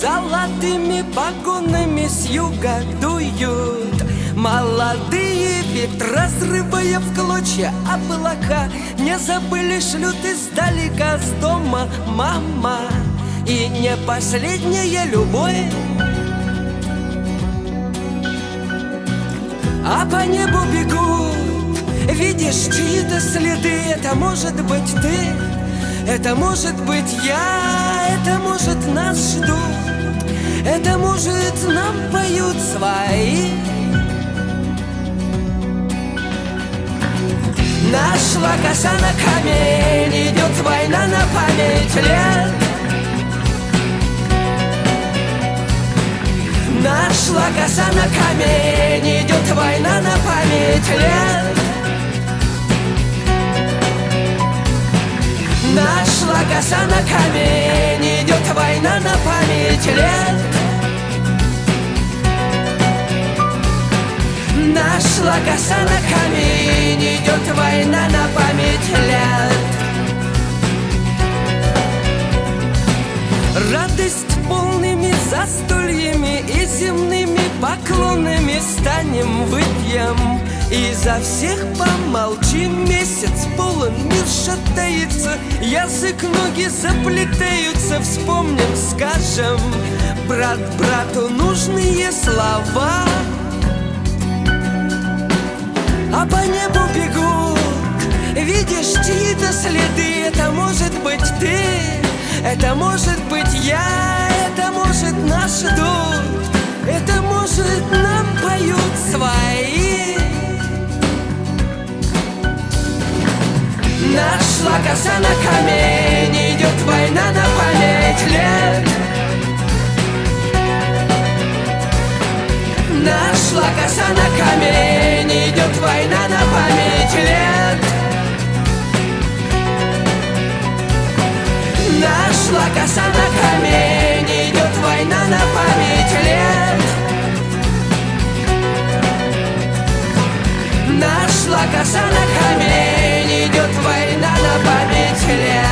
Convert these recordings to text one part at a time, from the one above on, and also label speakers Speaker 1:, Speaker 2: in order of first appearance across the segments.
Speaker 1: золотыми погонами с юга дуют молодые ветра, разрывая в клочья облака. Не забыли, шлют издалека с дома мама. И не последняя любовь, а по небу бегут, видишь, чьи-то следы. Это может быть ты, это может быть я, это может нас ждут, это может нам поют свои. Нашла коса на камень, идет война на память лет. Нашла коса на камень, идет война на память лет. Нашла коса на камень, идет война на память лет. Нашла коса на камень, идет война на память лет. Радость полными застольями и земными поклонами станем выпьем, и за всех помолчим. Месяц полон, мир шатается, язык, ноги заплетаются. Вспомним, скажем брат брату нужные слова. А по небу бегут, видишь, чьи-то следы. Это может быть ты, это может быть я, это может нас ждут, это может нам поют свои. Нашла коса на камень, идет война на память лет. Нашла коса на камень, идет война на память лет. Нашла коса на камень, идет война на память лет. Нашла коса на камень, идет война на память лет.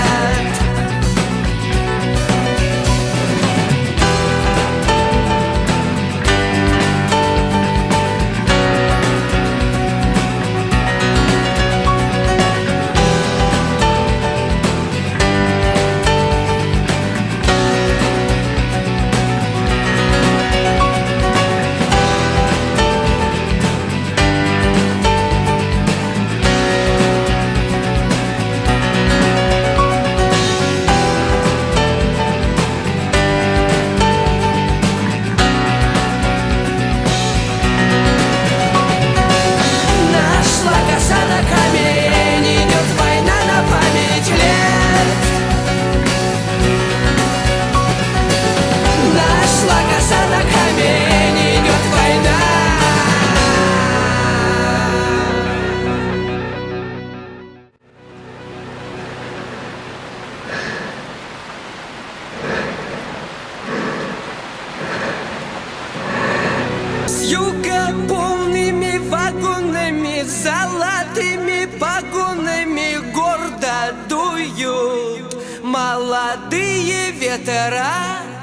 Speaker 1: С юга полными вагонами, золотыми погонами гордо дуют молодые ветра.